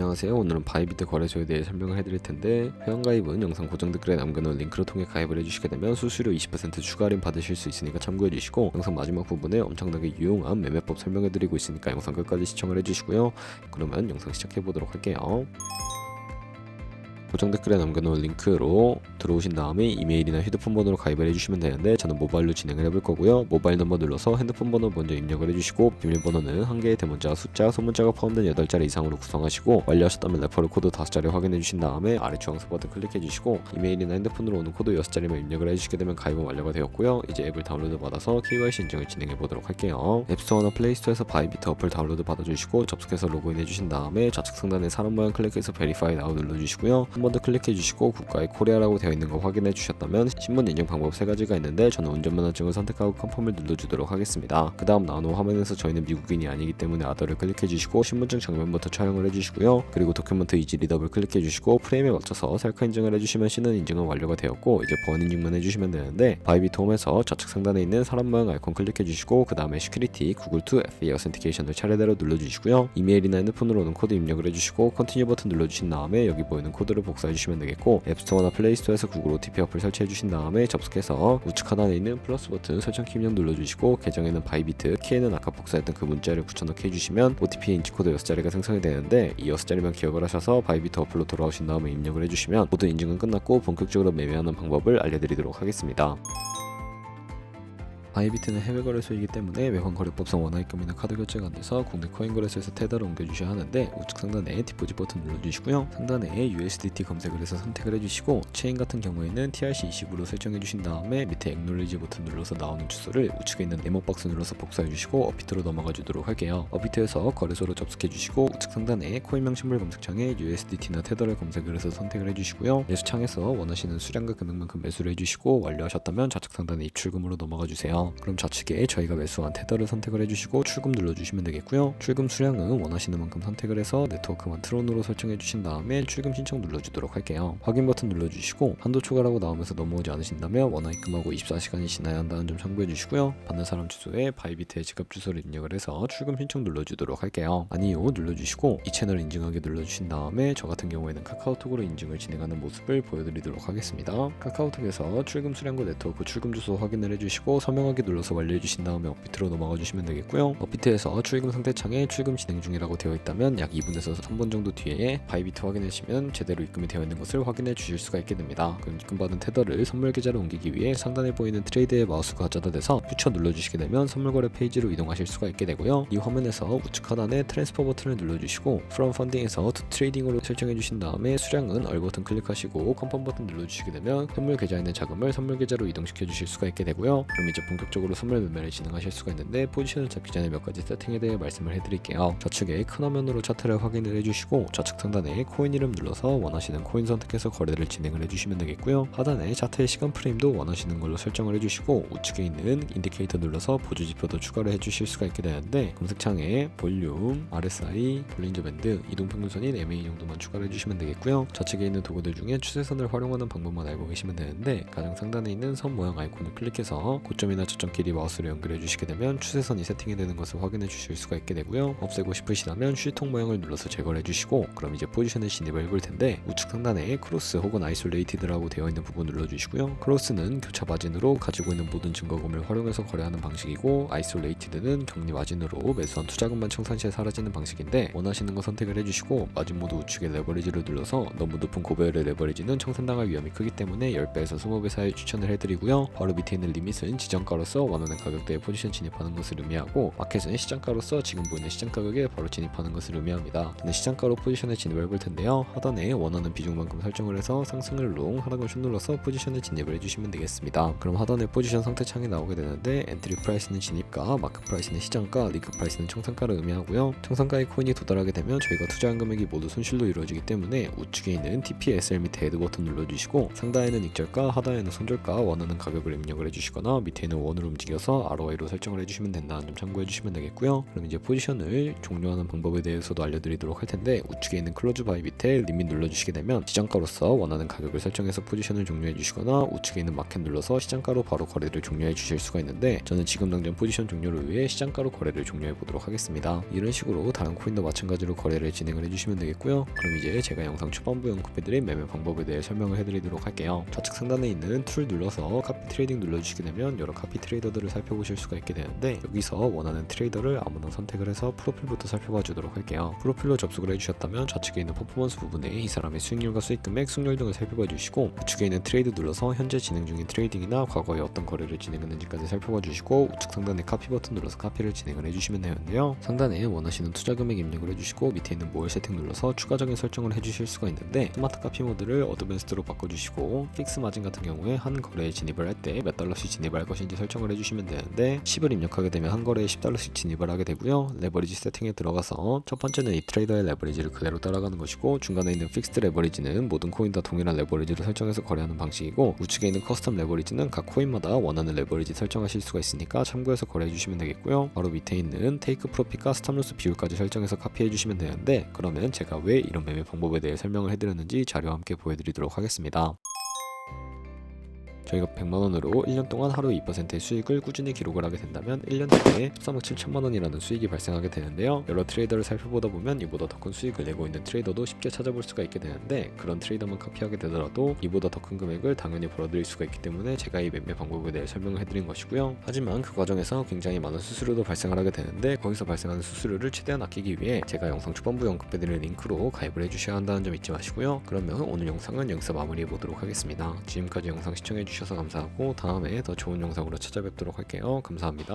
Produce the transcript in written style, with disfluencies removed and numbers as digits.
안녕하세요. 오늘은 바이비트 거래소에 대해 설명을 해드릴 텐데, 회원가입은 영상 고정 댓글에 남겨놓은 링크를 통해 가입을 해주시게 되면 수수료 20% 추가 할인 받으실 수 있으니까 참고해주시고, 영상 마지막 부분에 엄청나게 유용한 매매법 설명해드리고 있으니까 영상 끝까지 시청을 해주시고요. 그러면 영상 시작해보도록 할게요. 고정 댓글에 남겨놓은 링크로 들어오신 다음에 이메일이나 휴대폰 번호로 가입을 해주시면 되는데, 저는 모바일로 진행을 해볼 거고요. 모바일 넘버 눌러서 핸드폰 번호 먼저 입력을 해주시고, 비밀번호는 한 개의 대문자, 숫자, 소문자가 포함된 8자리 이상으로 구성하시고, 완료하셨다면 레퍼럴 코드 5자리 확인해 주신 다음에 아래 주황색 버튼 클릭해 주시고, 이메일이나 핸드폰으로 오는 코드 6자리만 입력을 해주시게 되면 가입은 완료가 되었고요. 이제 앱을 다운로드 받아서 KYC 인증을 진행해 보도록 할게요. 앱스토어나 플레이스토어에서 바이비트 어플 다운로드 받아주시고, 접속해서 로그인해 주신 다음에 좌측 상단에 사람 모양 클릭해서 베리파이 나우 눌러주시고요. 한 번 더 클릭해 주시고, 국가에 코리아라고 되어 있는 거 확인해 주셨다면 신분 인증 방법 3가지가 있는데, 저는 운전면허증을 선택하고 컨펌을 눌러주도록 하겠습니다. 그 다음 나오는 화면에서 저희는 미국인이 아니기 때문에 아더를 클릭해 주시고, 신분증 장면부터 촬영을 해주시고요. 그리고 도큐먼트 이지 리더블 클릭해 주시고, 프레임에 맞춰서 셀카 인증을 해주시면 신원 인증은 완료가 되었고, 이제 보안 인증만 해주시면 되는데, 바이비트 홈에서 좌측 상단에 있는 사람 모양 아이콘 클릭해 주시고, 그 다음에 시큐리티 구글 투 FA 어센티케이션을 차례대로 눌러주시고요. 이메일이나 핸드폰으로 오는 코드 입력을 해주시고, 컨티뉴 버튼 눌러주신 다음에 여기 보이는 코드를 복사해 주시면 되겠고, 앱스토어나 플레이스토어에서 구글 OTP 어플 설치해 주신 다음에 접속해서 우측 하단에 있는 플러스 버튼 설정 키 입력 눌러주시고, 계정에는 바이비트, 키에는 아까 복사했던 그 문자를 붙여넣기 해주시면 OTP 인치코드 6자리가 생성이 되는데, 이 6자리만 기억을 하셔서 바이비트 어플로 돌아오신 다음에 입력을 해주시면 모든 인증은 끝났고 본격적으로 매매하는 방법을 알려드리도록 하겠습니다. 바이비트는 해외 거래소이기 때문에 외환 거래법상 원화입금이나 카드 결제가 안 돼서 국내 코인 거래소에서 테더를 옮겨주셔야 하는데, 우측 상단에 디포짓 버튼 눌러주시고요. 상단에 USDT 검색을 해서 선택을 해주시고, 체인 같은 경우에는 TRC20으로 설정해 주신 다음에 밑에 액놀리지 버튼 눌러서 나오는 주소를 우측에 있는 네모박스 눌러서 복사해 주시고 업비트로 넘어가 주도록 할게요. 업비트에서 거래소로 접속해 주시고, 우측 상단에 코인명 신물 검색창에 USDT나 테더를 검색을 해서 선택을 해주시고요. 매수창에서 원하시는 수량과 금액만큼 매수를 해주시고, 완료하셨다면 좌측 상단에 입출금으로 넘어가 주세요. 그럼 좌측에 저희가 매수한 테더를 선택을 해주시고 출금 눌러주시면 되겠고요. 출금 수량은 원하시는 만큼 선택을 해서 네트워크만 트론으로 설정해 주신 다음에 출금 신청 눌러주도록 할게요. 확인 버튼 눌러주시고, 한도 초과라고 나오면서 넘어오지 않으신다면 원화 입금하고 24시간이 지나야 한다는 점 참고해 주시고요. 받는 사람 주소에 바이비트의 지갑 주소를 입력을 해서 출금 신청 눌러주도록 할게요. 아니요 눌러주시고, 이 채널 인증하게 눌러주신 다음에 저 같은 경우에는 카카오톡으로 인증을 진행하는 모습을 보여드리도록 하겠습니다. 카카오톡에서 출금 수량과 네트워크 출금 주소 확인을 해주시고, 서명하기 눌러서 완료해 주신 다음에 업비트로 넘어가 주시면 되겠고요. 업비트에서 출금 상태 창에 출금 진행 중이라고 되어 있다면 약 2분에서 3분 정도 뒤에 바이비트 확인해 주시면 제대로 입금이 되어 있는 것을 확인해 주실 수가 있게 됩니다. 그럼 입금받은 테더를 선물 계좌로 옮기기 위해 상단에 보이는 트레이드의 마우스가 가져다 대서 퓨처 눌러주시게 되면 선물 거래 페이지로 이동하실 수가 있게 되고요. 이 화면에서 우측 하단에 트랜스퍼 버튼을 눌러주시고, From Funding에서 To Trading으로 설정해 주신 다음에 수량은 얼 버튼 클릭하시고 컨펌 버튼 눌러주시게 되면 선물 계좌에 있는 자금을 선물 계좌로 이동시켜 주실 수가 있게 되고요. 그럼 이제 본격적으로 선물 매매를 진행하실 수가 있는데, 포지션을 잡기 전에 몇 가지 세팅에 대해 말씀을 해드릴게요. 좌측에 큰 화면으로 차트를 확인을 해주시고, 좌측 상단에 코인 이름 눌러서 원하시는 코인 선택해서 거래를 진행을 해주시면 되겠고요. 하단에 차트의 시간 프레임도 원하시는 걸로 설정을 해주시고, 우측에 있는 인디케이터 눌러서 보조 지표도 추가를 해주실 수가 있게 되는데, 검색창에 볼륨, RSI, 볼린저 밴드, 이동평균선인 MA 정도만 추가를 해주시면 되겠고요. 좌측에 있는 도구들 중에 추세선을 활용하는 방법만 알고 계시면 되는데, 가장 상단에 있는 선 모양 아이콘을 클릭해서 고점이나 저점끼리 마우스를 연결해 주시게 되면 추세선이 세팅이 되는 것을 확인해 주실 수가 있게 되고요. 없애고 싶으시다면 C통 모양을 눌러서 제거를 해주시고, 그럼 이제 포지션에 진입을 해볼 텐데, 우측 상단에 크로스 혹은 아이솔레이티드라고 되어 있는 부분 눌러주시고요. 크로스는 교차 마진으로 가지고 있는 모든 증거금을 활용해서 거래하는 방식이고, 아이솔레이티드는 격리 마진으로 매수한 투자금만 청산시에 사라지는 방식인데, 원하시는 거 선택을 해주시고, 마진 모드 우측에 레버리지를 눌러서 너무 높은 고배율의 레버리지는 청산당할 위험이 크기 때문에 10배에서 20배 사이 추천을 해드리고요. 바로 밑에 있는 리밋은 지정가로서 원하는 가격대에 포지션 진입하는 것을 의미하고, 마켓은 시장가로서 지금 보이는 시장 가격에 바로 진입하는 것을 의미합니다. 저는 시장가로 포지션에 진입을 해볼 텐데요. 하단에 원하는 비중만큼 설정을 해서 상승을 롱, 하락을 슛 눌러서 포지션에 진입을 해주시면 되겠습니다. 그럼 하단에 포지션 상태 창이 나오게 되는데, 엔트리 프라이스는 진입가, 마크 프라이스는 시장가, 리그 프라이스는 청산가를 의미하고요. 청산가의 코인이 도달하게 되면 저희가 투자한 금액이 모두 손실로 이루어지기 때문에 우측에 있는 TPSL 밑에 헤드 버튼 눌러주시고, 상단에는 익절가, 하단에는 손절가, 원하는 가격을 입력을 해주시거나, 밑에 있는 원으로 움직여서 ROI로 설정을 해주시면 된다는 점 참고해주시면 되겠고요. 그럼 이제 포지션을 종료하는 방법에 대해서도 알려드리도록 할 텐데, 우측에 있는 클로즈 바이 밑에 리밋 눌러주시게 되면 시장가로서 원하는 가격을 설정해서 포지션을 종료해 주시거나, 우측에 있는 마켓 눌러서 시장가로 바로 거래를 종료해 주실 수가 있는데, 저는 지금 당장 포지션 종료를 위해 시장가로 거래를 종료해 보도록 하겠습니다. 이런 식으로 다른 코인도 마찬가지로 거래를 진행을 해주시면 되겠고요. 그럼 이제 제가 영상 초반부에 언급해드린 매매 방법에 대해 설명을 해드리도록 할게요. 좌측 상단에 있는 툴 눌러서 카피 트레이딩 눌러주시게 되면 여러 카피 트레이더들을 살펴보실 수가 있게 되는데, 여기서 원하는 트레이더를 아무나 선택을 해서 프로필부터 살펴봐 주도록 할게요. 프로필로 접속을 해주셨다면 좌측에 있는 퍼포먼스 부분에 이 사람의 수익률과 수익 금액, 숙률 등을 살펴봐 주시고, 우측에 있는 트레이드 눌러서 현재 진행 중인 트레이딩이나 과거에 어떤 거래를 진행했는지까지 살펴봐 주시고, 우측 상단에 카피 버튼 눌러서 카피를 진행을 해주시면 되는데요. 상단에 원하시는 투자 금액 입력을 해주시고, 밑에 있는 모을 세팅 눌러서 추가적인 설정을 해주실 수가 있는데, 스마트 카피 모드를 어드밴스드로 바꿔주시고, 픽스 마진 같은 경우에 한 거래에 진입을 할 때 몇 달러씩 진입할 것인지 설정을 해주시면 되는데, 10을 입력하게 되면 한 거래에 10달러씩 진입을 하게 되고요. 레버리지 세팅에 들어가서 첫 번째는 이 트레이더의 레버리지를 그대로 따라가는 것이고, 중간에 있는 픽스드 레버리지는 모든 코인 다 동일한 레버리지를 설정해서 거래하는 방식이고, 우측에 있는 커스텀 레버리지는 각 코인마다 원하는 레버리지 설정하실 수가 있으니까 참고해서 거래해 주시면 되겠고요. 바로 밑에 있는 테이크 프로핏과 스탑로스 비율까지 설정해서 카피해 주시면 되는데, 그러면 제가 왜 이런 매매 방법에 대해 설명을 해드렸는지 자료와 함께 보여드리도록 하겠습니다. 저희가 100만원으로 1년 동안 하루 2%의 수익을 꾸준히 기록을 하게 된다면 1년 내에 13억 7천만원이라는 수익이 발생하게 되는데요. 여러 트레이더를 살펴보다 보면 이보다 더 큰 수익을 내고 있는 트레이더도 쉽게 찾아볼 수가 있게 되는데, 그런 트레이더만 카피하게 되더라도 이보다 더 큰 금액을 당연히 벌어들일 수가 있기 때문에 제가 이 매매 방법에 대해 설명을 해드린 것이고요. 하지만 그 과정에서 굉장히 많은 수수료도 발생을 하게 되는데, 거기서 발생하는 수수료를 최대한 아끼기 위해 제가 영상 초반부에 언급해드린 링크로 가입을 해주셔야 한다는 점 잊지 마시고요. 그러면 오늘 영상은 여기서 마무리해 보도록 하겠습니다. 지금까지 영상 시청해주셔서 감사하고, 다음에 더 좋은 영상으로 찾아뵙도록 할게요. 감사합니다.